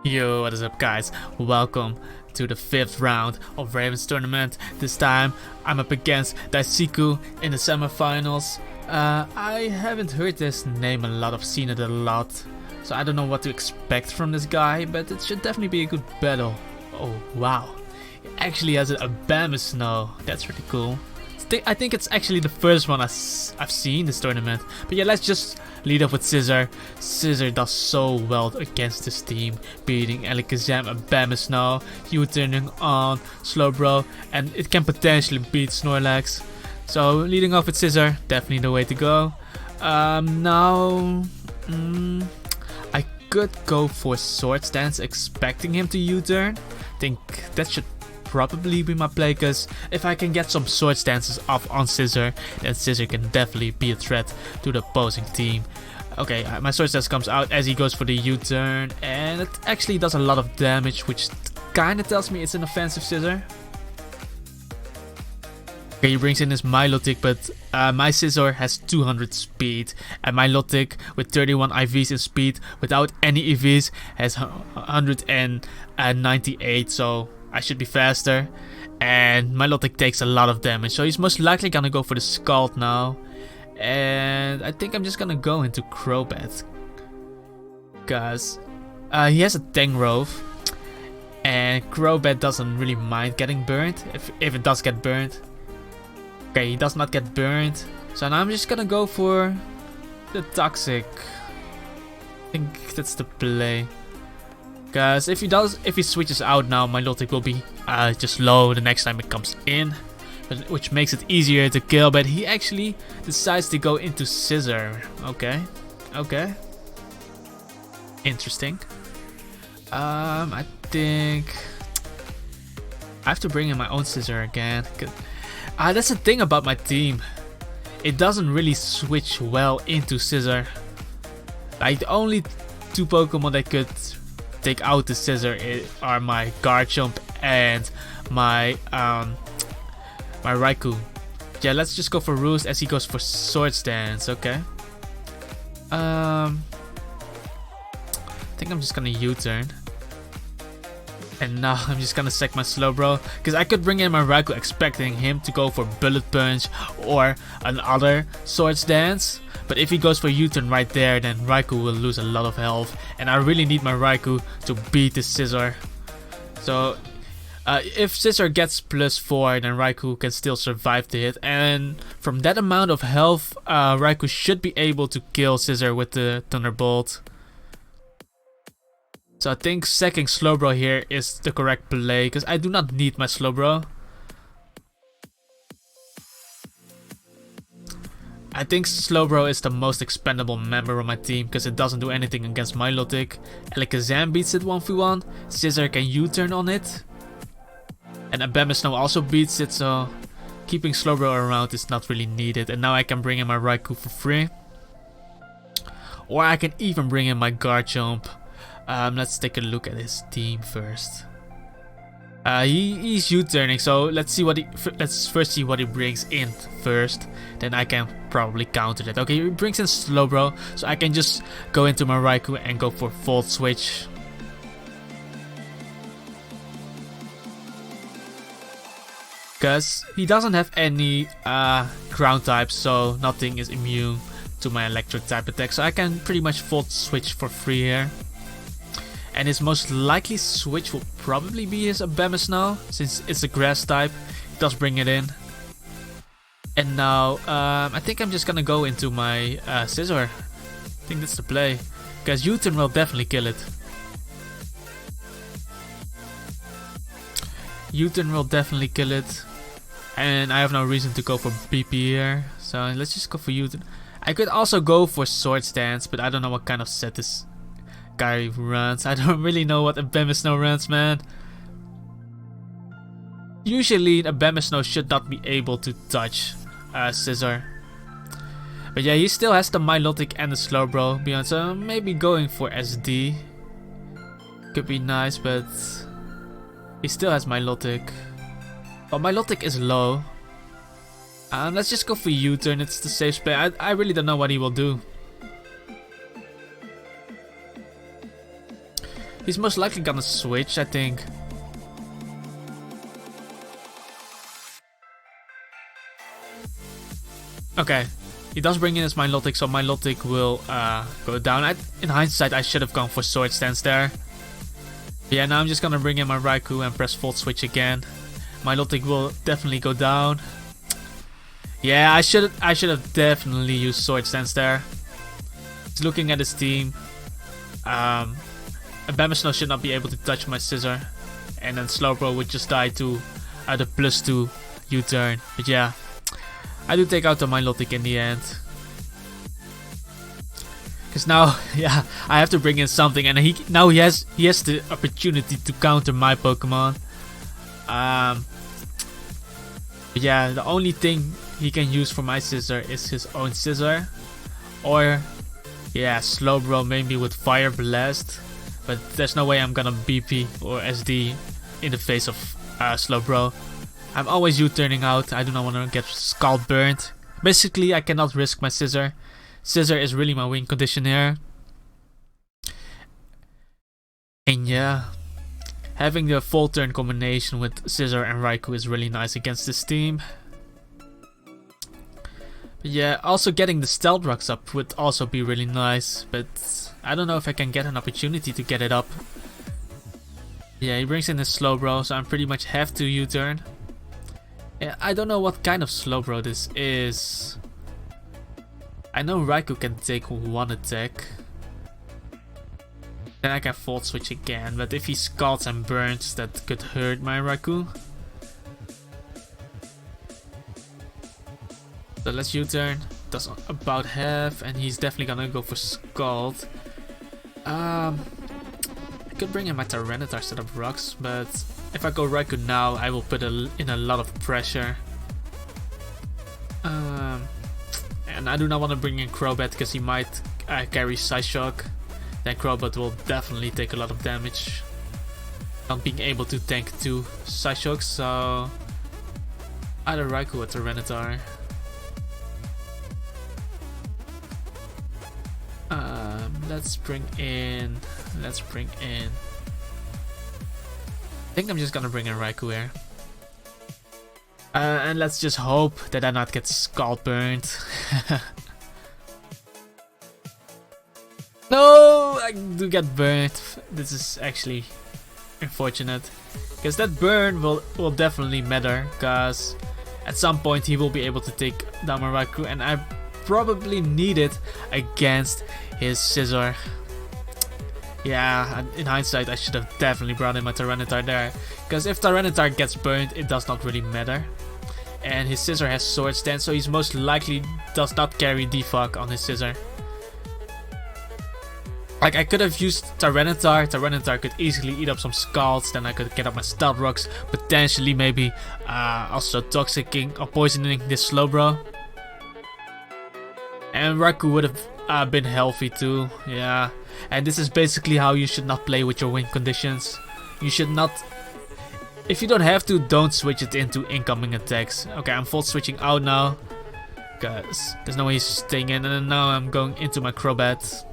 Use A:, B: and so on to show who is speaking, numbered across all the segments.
A: Yo, what is up guys? Welcome to the 5th round of Ravens tournament. This time I'm up against Daisuke in the semifinals. I haven't heard this name a lot, I've seen it a lot. So I don't know what to expect from this guy, but it should definitely be a good battle. Oh wow, he actually has a Bama Snow, that's really cool. I think it's actually the first one I've seen this tournament. But yeah, let's just lead off with Scissor. Scissor does so well against this team, beating Alakazam and Bama Snow, U-turning on Slowbro, and it can potentially beat Snorlax. So leading off with Scissor, definitely the way to go. Now, I could go for Sword Stance, expecting him to U-turn. I think that should probably be my play, because if I can get some sword stances off on Scissor, then Scissor can definitely be a threat to the opposing team. Okay, my sword stance comes out as he goes for the U-turn, and it actually does a lot of damage, which kinda tells me it's an offensive Scissor. Okay, he brings in his Milotic, but my Scissor has 200 speed, and my Milotic with 31 IVs in speed without any EVs has 198, so I should be faster, and my Milotic takes a lot of damage, so he's most likely gonna go for the Scald now. And I think I'm just gonna go into Crobat, because he has a Tangrowth, and Crobat doesn't really mind getting burned if it does get burned. Okay, he does not get burned, so now I'm just gonna go for the Toxic. I think that's the play. Because if he switches out now, my Milotic will be just low the next time it comes in, which makes it easier to kill. But he actually decides to go into Scissor. Okay, interesting. I think I have to bring in my own Scissor again. That's the thing about my team. It doesn't really switch well into Scissor. Like the only two Pokemon that could take out the Scissor are my Garchomp and my my Raikou. Yeah, let's just go for Roost as he goes for Sword Stance. Okay. I think I'm just gonna U-turn. And now I'm just gonna sack my Slowbro, because I could bring in my Raikou expecting him to go for Bullet Punch or another Sword Dance. But if he goes for U-turn right there, then Raikou will lose a lot of health, and I really need my Raikou to beat the Scissor. So if Scissor gets +4, then Raikou can still survive the hit, and from that amount of health, Raikou should be able to kill Scissor with the Thunderbolt. So I think sacking Slowbro here is the correct play, because I do not need my Slowbro. I think Slowbro is the most expendable member of my team, because it doesn't do anything against my Milotic. Alakazam beats it 1v1, Scissor can U-turn on it, and Bama Snow also beats it, so keeping Slowbro around is not really needed. And now I can bring in my Raikou for free, or I can even bring in my Garchomp. Let's take a look at his team first. He's U-turning, so let's first see what he brings in first. Then I can probably counter that. Okay, he brings in Slowbro, so I can just go into my Raikou and go for Volt Switch. Because he doesn't have any ground types, so nothing is immune to my electric type attack. So I can pretty much Volt Switch for free here. And his most likely switch will probably be his Bama Snow, since it's a grass type. It does bring it in. And now I think I'm just gonna go into my Scissor. I think that's the play, because U-turn will definitely kill it. U-turn will definitely kill it, and I have no reason to go for BP here. So let's just go for U-turn. I could also go for Sword Stance, but I don't know what kind of set this guy runs. I don't really know what a Bama Snow runs, man. Usually a Bama Snow should not be able to touch Scissor. But yeah, he still has the Milotic and the Slowbro beyond, so maybe going for SD could be nice, but he still has Milotic. But Milotic is low. Let's just go for U-turn, it's the safe play. I really don't know what he will do. He's most likely gonna switch, I think. Okay, he does bring in his Milotic, so Milotic will go down. In hindsight, I should have gone for Sword Stance there. But yeah, now I'm just gonna bring in my Raikou and press Volt Switch again. Milotic will definitely go down. Yeah, I should have definitely used Sword Stance there. He's looking at his team. And Bamisno should not be able to touch my Scissor. And then Slowbro would just die to the +2 U-turn. But yeah, I do take out the Milotic in the end. Because now, yeah, I have to bring in something, and he has the opportunity to counter my Pokemon. But yeah, the only thing he can use for my Scissor is his own Scissor, or yeah, Slowbro maybe with Fire Blast. But there's no way I'm gonna BP or SD in the face of Slowbro. I'm always U-turning out. I do not want to get Scald burned. Basically, I cannot risk my Scissor. Scissor is really my win condition here. And yeah, having the full turn combination with Scissor and Raikou is really nice against this team. But yeah, also getting the Stealth Rocks up would also be really nice. But I don't know if I can get an opportunity to get it up. Yeah, he brings in his Slowbro, so I pretty much have to U-turn. Yeah, I don't know what kind of Slowbro this is. I know Raikou can take one attack. Then I can Volt Switch again, but if he Scalds and Burns, that could hurt my Raikou. So let's U-turn. Does about half, and he's definitely gonna go for Scald. I could bring in my Tyranitar set of rocks, but if I go Raikou now, I will put in a lot of pressure. And I do not want to bring in Crobat because he might carry Psyshock. Then Crobat will definitely take a lot of damage. Not being able to tank 2 Psyshocks, so either Raikou or Tyranitar. Let's bring in. I think I'm just gonna bring in Raikou here. And let's just hope that I not get Scald burned. No, I do get burnt. This is actually unfortunate, because that burn will definitely matter, because at some point he will be able to take down my Raikou, and I probably need it against his Scissor. Yeah, in hindsight I should have definitely brought in my Tyranitar there, because if Tyranitar gets burned, it does not really matter. And his Scissor has Sword Stance, so he's most likely does not carry Defog on his Scissor. Like, I could have used Tyranitar. Tyranitar could easily eat up some Scalds, then I could get up my Stealth Rocks, potentially maybe also Toxicking or Poisoning this Slowbro. And Raikou would have been healthy too, yeah. And this is basically how you should not play with your win conditions. You should not... If you don't have to, don't switch it into incoming attacks. Okay, I'm Volt Switching out now, because there's no way he's staying in. And then now I'm going into my Crobat.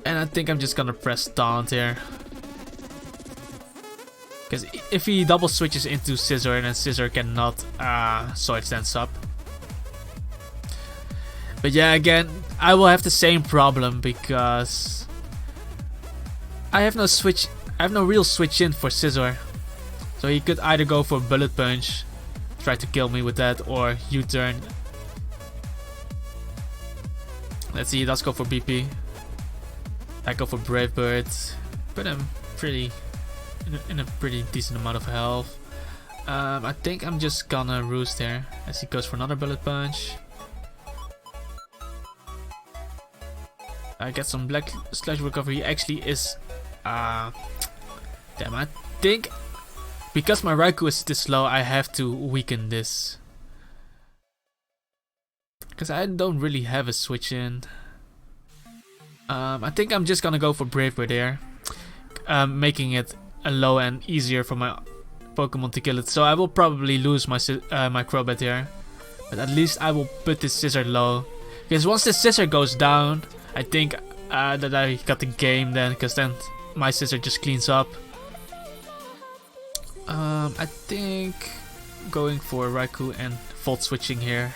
A: And I think I'm just gonna press Taunt here, because if he double switches into Scissor, then Scissor cannot Sword Stance up. But yeah, again, I will have the same problem because I have no switch. I have no real switch in for Scissor. So he could either go for Bullet Punch, try to kill me with that, or U-turn. Let's see, he does go for BP. I go for Brave Bird, but I'm in a pretty decent amount of health. I think I'm just gonna Roost here as he goes for another Bullet Punch. I get some Black Slash recovery. He actually is damn, I think because my Raikou is this slow, I have to weaken this, because I don't really have a switch in. I think I'm just gonna go for Brave Bird here, making it a low and easier for my Pokemon to kill it. So I will probably lose my my Crobat here, but at least I will put this Scissor low, because once the Scissor goes down, I think that I got the game then, because then my scissor just cleans up. I think going for Raikou and Volt switching here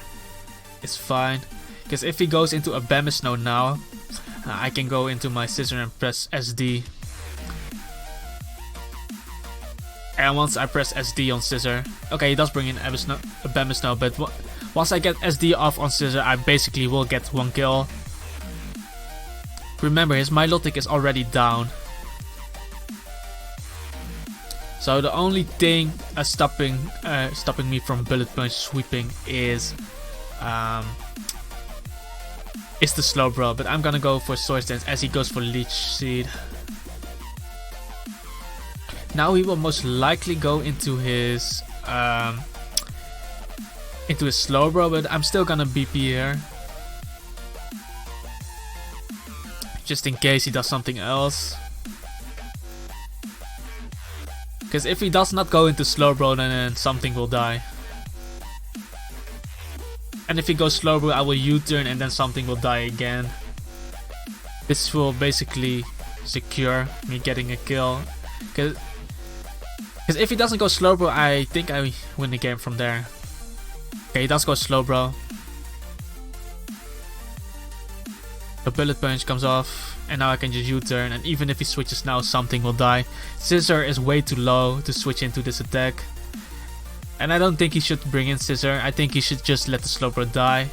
A: is fine, because if he goes into a Bamisno now, I can go into my scissor and press SD. And once I press SD on scissor, okay, he does bring in a Bamisno, but once I get SD off on scissor, I basically will get one kill. Remember, his Milotic is already down. So the only thing stopping me from Bullet Punch sweeping is the Slowbro, but I'm gonna go for Swords Dance as he goes for Leech Seed. Now he will most likely go into his Slowbro, but I'm still gonna BP here, just in case he does something else. Because if he does not go into Slowbro, then something will die. And if he goes Slowbro, I will U-turn and then something will die again. This will basically secure me getting a kill. Because if he doesn't go Slowbro, I think I win the game from there. Okay, he does go Slowbro. The Bullet Punch comes off, and now I can just U-turn, and even if he switches now, something will die. Scissor is way too low to switch into this attack. And I don't think he should bring in Scissor. I think he should just let the Slowbro die,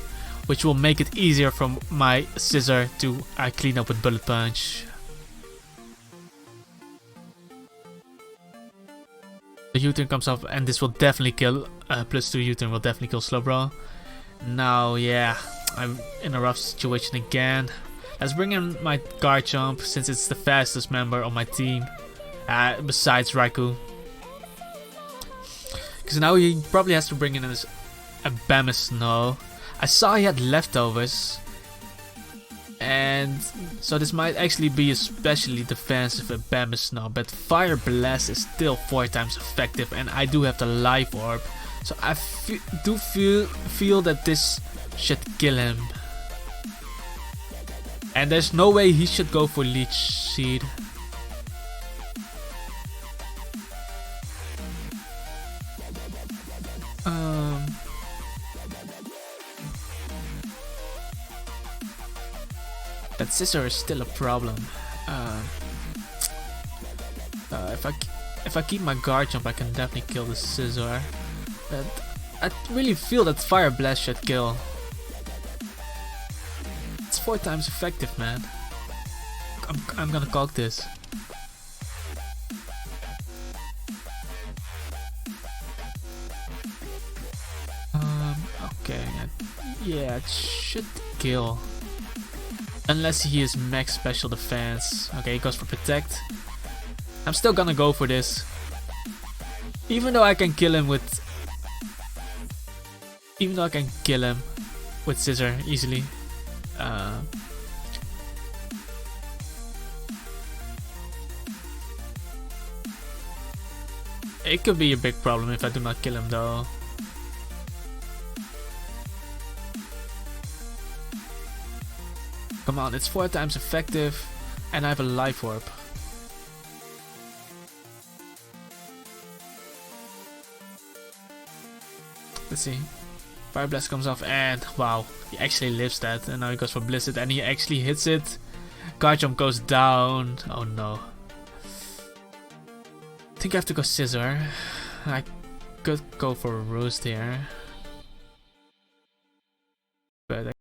A: which will make it easier for my Scissor to clean up with Bullet Punch. The U-turn comes off, and this will definitely kill. +2 U-turn will definitely kill Slowbro. Now, yeah, I'm in a rough situation again. Let's bring in my Garchomp, since it's the fastest member on my team, besides Raikou. Because now he probably has to bring in a Bamisno. I saw he had leftovers, and so this might actually be especially defensive at Bamisno, but Fire Blast is still 4 times effective, and I do have the Life Orb, so I do feel that this should kill him. And there's no way he should go for Leech Seed. That Scissor is still a problem. If I keep my Garchomp, I can definitely kill the Scissor. But I really feel that Fire Blast should kill. It's 4 times effective, man. I'm gonna cock this. Okay, yeah, it should kill. Unless he is max special defense. Okay, he goes for Protect. I'm still gonna go for this. Even though I can kill him with Scissor easily. It could be a big problem if I do not kill him though. Come on, it's 4 times effective, and I have a Life Orb. Let's see. Fire Blast comes off, and wow, he actually lives that, and now he goes for Blizzard, and he actually hits it. Garchomp goes down. Oh no. I think I have to go Scissor. I could go for Roost here, but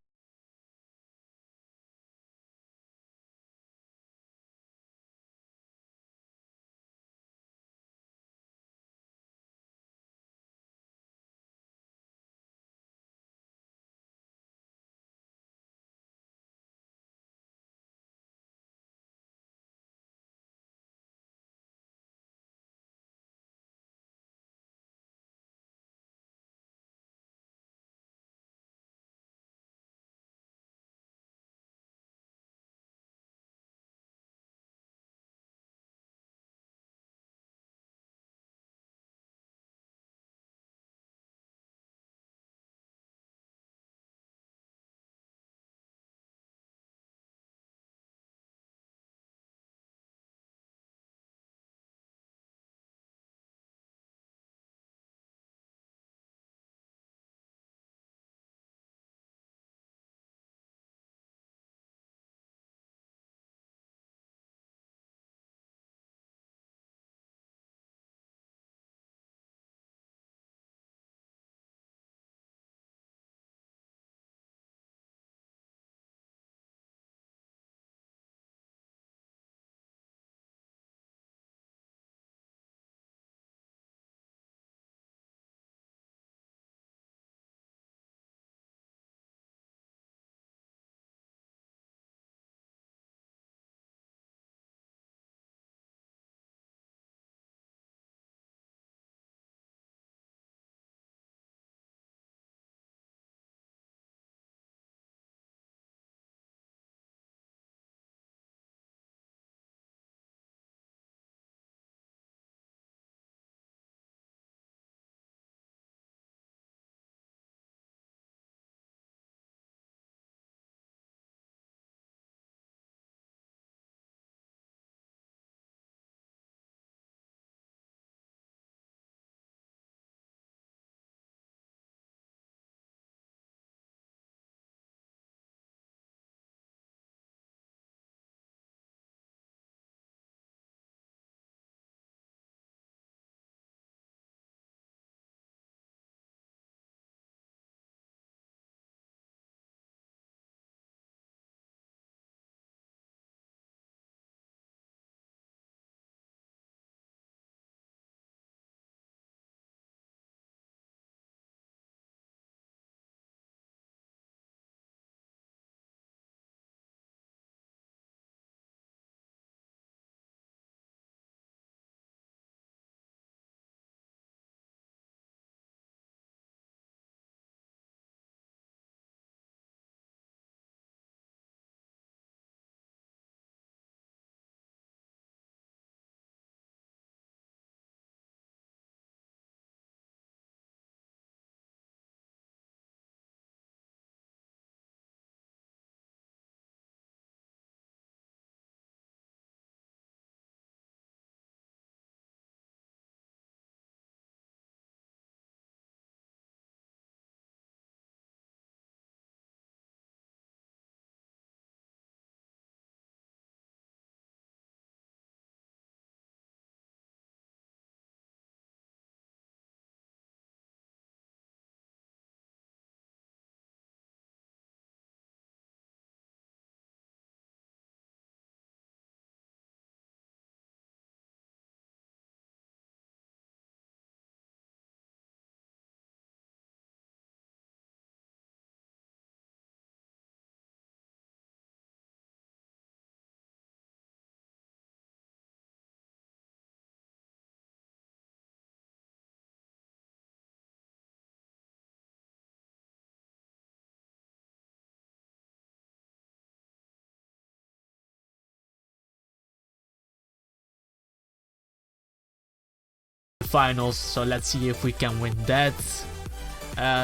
A: finals, so let's see if we can win that.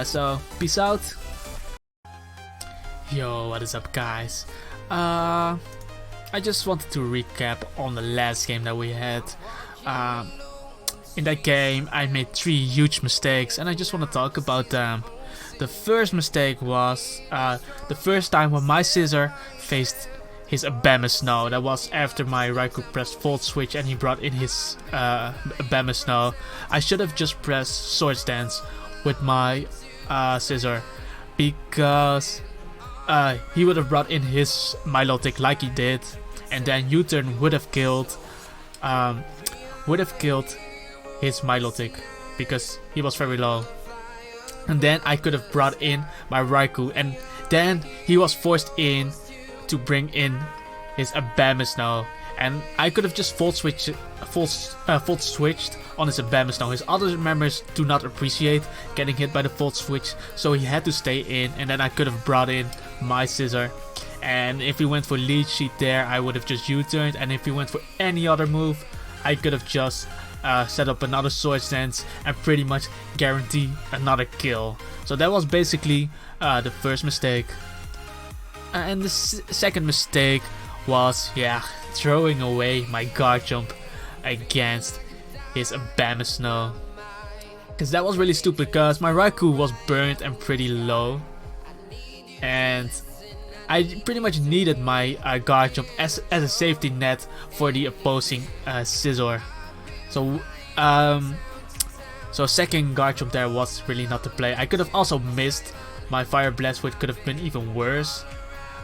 A: So peace out. Yo, what is up guys? I just wanted to recap on the last game that we had. In that game I made 3 huge mistakes and I just want to talk about them. The first mistake was the first time when my scissor faced his Snow. That was after my Raikou pressed Volt Switch and he brought in his Snow. I should have just pressed Swords Dance with my scissor, because he would have brought in his Milotic like he did, and then U-turn would have killed his Milotic because he was very low. And then I could have brought in my Raikou, and then he was forced in to bring in his Snow, and I could have just Volt switched on his Snow. His other members do not appreciate getting hit by the Volt switch, so he had to stay in, and then I could have brought in my scissor. And if he went for lead sheet there, I would have just U-turned, and if he went for any other move, I could have just set up another Swords Dance and pretty much guarantee another kill. So that was basically the first mistake. And the second mistake was, throwing away my guard jump against his Snow. Because that was really stupid, because my Raikou was burnt and pretty low. And I pretty much needed my guard jump as a safety net for the opposing scissor. So second guard jump there was really not the play. I could have also missed my Fire Blast, which could have been even worse.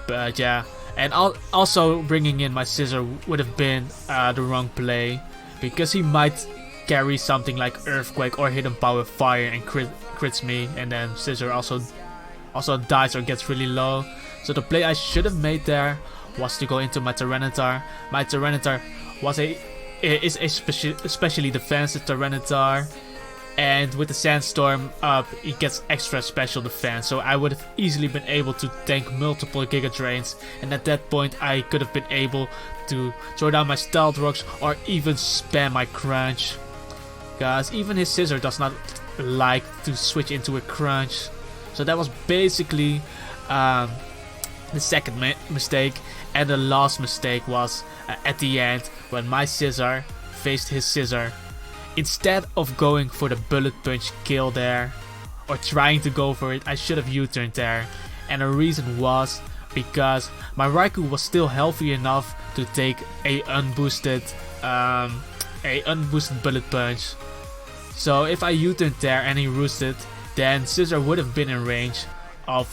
A: But yeah, and also bringing in my scissor would have been the wrong play, because he might carry something like Earthquake or Hidden Power Fire and crits me, and then scissor also dies or gets really low. So the play I should have made there was to go into my Tyranitar. My Tyranitar is a especially defensive Tyranitar, and with the Sandstorm up, it gets extra special defense, so I would have easily been able to tank multiple Giga Drains, and at that point I could have been able to throw down my Stealth Rocks or even spam my Crunch, because even his scissor does not like to switch into a Crunch. So that was basically the second mistake. And the last mistake was at the end, when my scissor faced his scissor. Instead of going for the Bullet Punch kill there, or trying to go for it, I should have U-turned there. And the reason was because my Raikou was still healthy enough to take a unboosted Bullet Punch. So if I U-turned there and he roosted, then scissor would have been in range of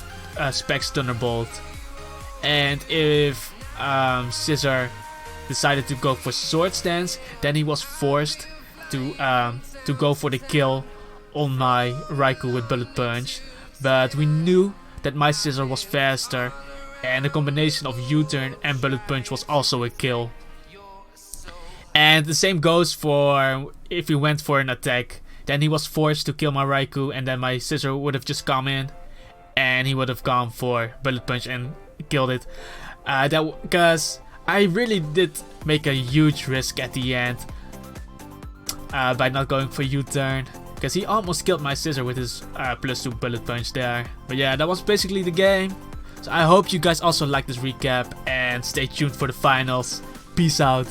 A: Specs Thunderbolt. And if scissor decided to go for Swords Dance, then he was forced to go for the kill on my Raikou with Bullet Punch. But we knew that my scissor was faster, and the combination of U-turn and Bullet Punch was also a kill. And the same goes for if he went for an attack, then he was forced to kill my Raikou, and then my scissor would have just come in and he would have gone for Bullet Punch and killed it. Because I really did make a huge risk at the end by not going for U-turn, because he almost killed my scissor with his +2 Bullet Punch there. But yeah, that was basically the game. So I hope you guys also like this recap, and stay tuned for the finals. Peace out.